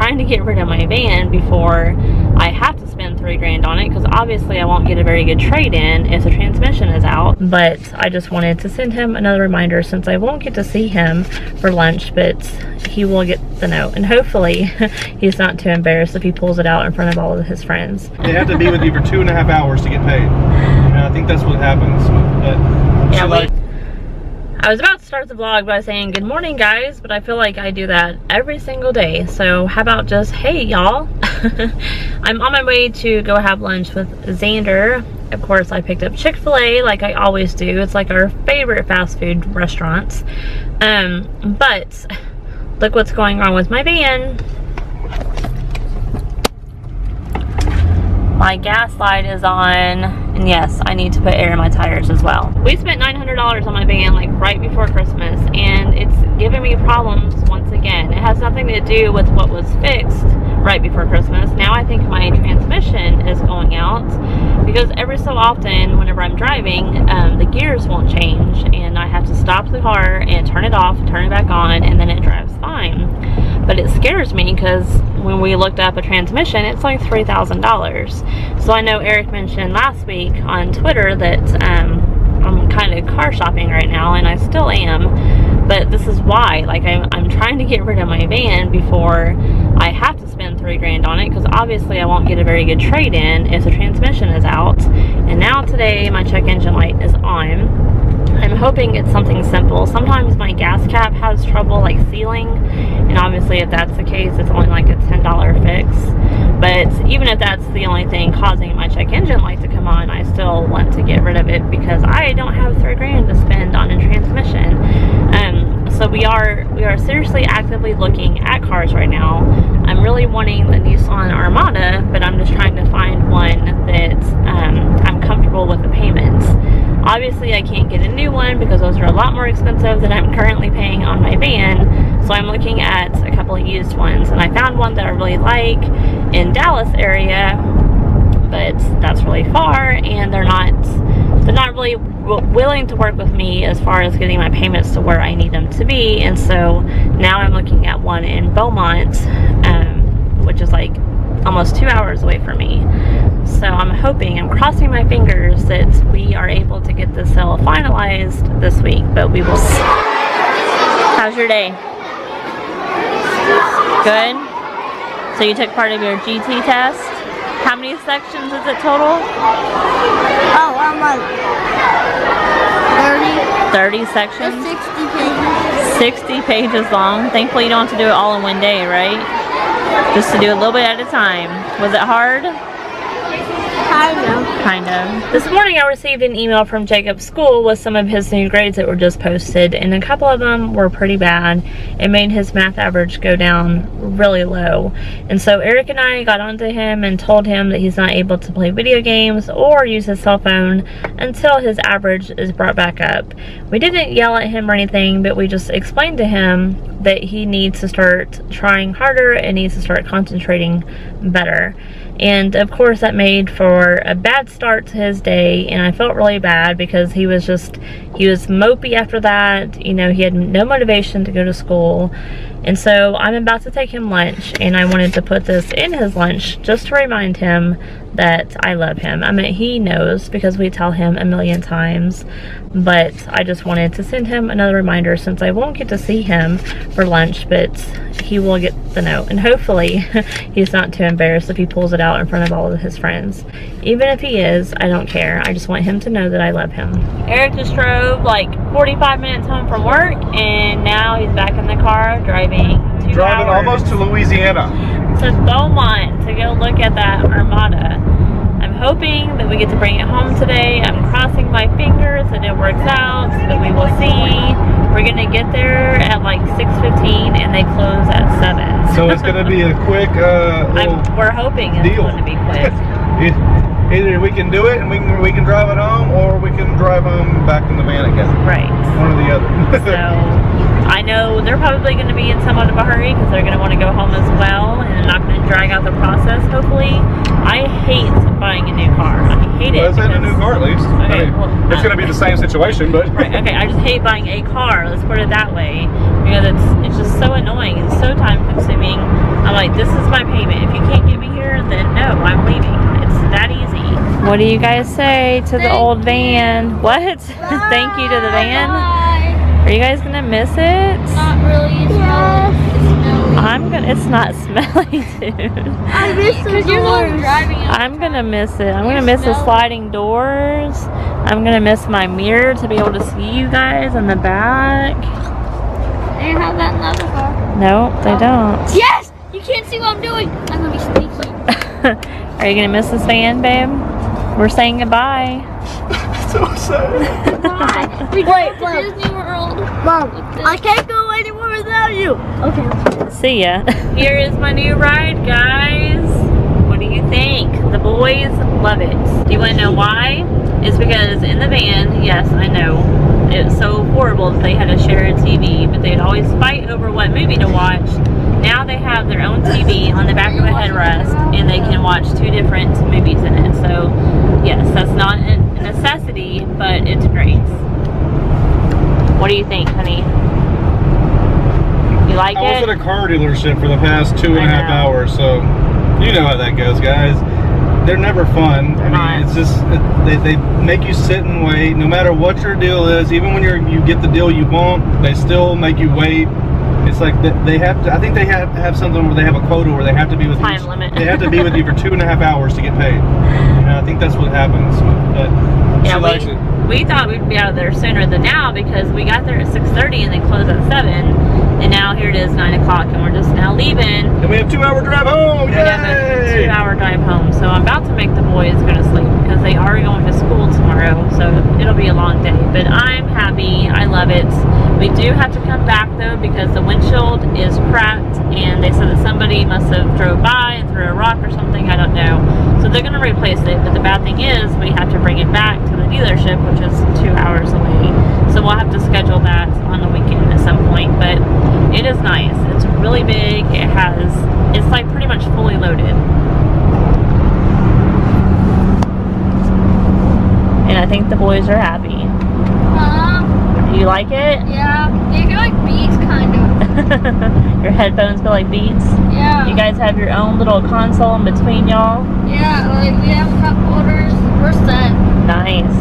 trying to get rid of my van before I have to spend $3 grand on it, because obviously I won't get a very good trade-in if the transmission is out. But I just wanted to send him another reminder, since I won't get to see him for lunch, but he will get the note, and hopefully he's not too embarrassed if he pulls it out in front of all of his friends. They have to be with you for 2.5 hours to get paid, and I think that's what happens. But yeah, I was about to start the vlog by saying good morning guys, but I feel like I do that every single day. So how about just, hey y'all. I'm on my way to go have lunch with Xander. Of course, I picked up Chick-fil-A like I always do. It's like our favorite fast food restaurants. But look what's going on with my van. My gas light is on, and yes, I need to put air in my tires as well. We spent $900 on my van like right before Christmas, and it's giving me problems once again. It has nothing to do with what was fixed right before Christmas. Now I think my transmission is going out, because every so often whenever I'm driving, the gears won't change, and I have to stop the car and turn it off, turn it back on, and then it drives fine. But it scares me, because when we looked up a transmission, it's like $3,000. So I know Eric mentioned last week on Twitter that I'm kind of car shopping right now, and I still am. But this is why, like, I'm trying to get rid of my van before I have to spend $3 grand on it, because obviously I won't get a very good trade-in if the transmission is out. And now today my check engine light is on. I'm hoping it's something simple. Sometimes my gas cap has trouble like sealing, and obviously if that's the case, it's only like a $10 fix. But even if that's the only thing causing my check engine light to come on, I still want to get rid of it, because I don't have $3 grand to spend on a transmission. So we are seriously actively looking at cars right now. I'm really wanting the Nissan Armada, but I'm just trying to find one that I'm comfortable with the payments. Obviously I can't get a new one because those are a lot more expensive than I'm currently paying on my van. So I'm looking at a couple of used ones, and I found one that I really like in Dallas area, but that's really far, and they're not really willing to work with me as far as getting my payments to where I need them to be. And so now I'm looking at one in Beaumont, which is like almost 2 hours away from me. So I'm crossing my fingers that we are able to get this sale finalized this week, but we will see. How's your day? Good? So you took part of your GT test? How many sections is it total? Oh, I'm like 30 sections? It's 60 pages. 60 pages long. Thankfully you don't have to do it all in one day, right? Just to do a little bit at a time. Was it hard? Kind of. This morning I received an email from Jacob's school with some of his new grades that were just posted, and a couple of them were pretty bad. It made his math average go down really low. And so Eric and I got onto him and told him that he's not able to play video games or use his cell phone until his average is brought back up. We didn't yell at him or anything, but we just explained to him that he needs to start trying harder and needs to start concentrating better. And of course that made for a bad start to his day, and I felt really bad because he was mopey after that. You know, he had no motivation to go to school. And so I'm about to take him lunch, and I wanted to put this in his lunch just to remind him that I love him. I mean, he knows because we tell him a million times, but I just wanted to send him another reminder, since I won't get to see him for lunch, but he will get the note, and hopefully he's not too embarrassed if he pulls it out in front of all of his friends. Even if he is, I don't care. I just want him to know that I love him. Eric just drove like 45 minutes home from work, and now he's back in the car driving 2 hours. Almost to Louisiana. To Beaumont to go look at that Armada. I'm hoping that we get to bring it home today. I'm crossing my fingers that it works out, but we will see. We're gonna get there at like 6:15, and they close at 7. So it's gonna be a quick we're hoping it's going to be quick. Either we can do it and we can drive it home, or we can drive home back in the van again. Right. One or the other. So I know they're probably going to be in somewhat of a hurry because they're going to want to go home as well, and they're not going to drag out the process, hopefully. I hate buying a new car. I hate it. Well, it's in a new car at least. Okay, I mean, it's going to be the same situation, but Right, okay, I just hate buying a car, let's put it that way, because it's just so annoying and so time consuming. I'm like, this is my payment. If you can't get me here, then no, I'm leaving. It's that easy. What do you guys say to the old van? What? Thank you to the van? Bye. Are you guys gonna miss it? Not really. It's smelly. It's not smelly, dude. I miss the doors. I'm gonna miss it. I'm gonna miss the sliding doors. I'm gonna miss my mirror to be able to see you guys in the back. They have that in the other car. No, they don't. Yes! You can't see what I'm doing. I'm gonna be sneaky. Are you gonna miss this van, babe? We're saying goodbye. so sad. Bye. Wait, Disney World. Mom, I can't go anywhere without you. Okay. See ya. Here is my new ride, guys. What do you think? The boys love it. Do you want to know why? It's because in the van, yes, I know, it's so horrible that they had to share a TV, but they'd always fight over what movie to watch. Now they have their own TV on the back of a headrest, and they can watch 2 different movies in it. So, yes, that's not a necessity, but it's great. What do you think, honey? You like I was it? at a car dealership for the past 2.5 I know. hours, so you know how that goes, guys. They're never fun. I mean, it's just they make you sit and wait. No matter what your deal is, even when you get the deal you want, they still make you wait. It's like they have to. I think they have something where they have a quota where they have to be with Time you. limit. They have to be with you for 2.5 hours to get paid. And I think that's what happens. But Yeah, she likes it. we thought we'd be out of there sooner than now because we got there at 6:30 and they closed at 7. And now here it is 9 o'clock and we're just now leaving. And we have 2-hour drive home. We have a Yay! 2-hour drive home. So I'm about to make the boys go to sleep because they are going to school tomorrow. So it'll be a long day. But I'm happy. I love it. We do have to come back though because the windshield is cracked and they said that somebody must have drove by and threw a rock or something. I don't know. So they're going to replace it. But the bad thing is we have to bring it back to the dealership, which is 2 hours away. So we'll have to schedule that on the weekend at some point. But it is nice. It's really big. It's like pretty much fully loaded. And I think the boys are happy. Do you like it? Yeah. They feel like beats, kind of. Your headphones feel like Beats? Yeah. You guys have your own little console in between y'all? Yeah, like we have cup holders. We're set. Nice.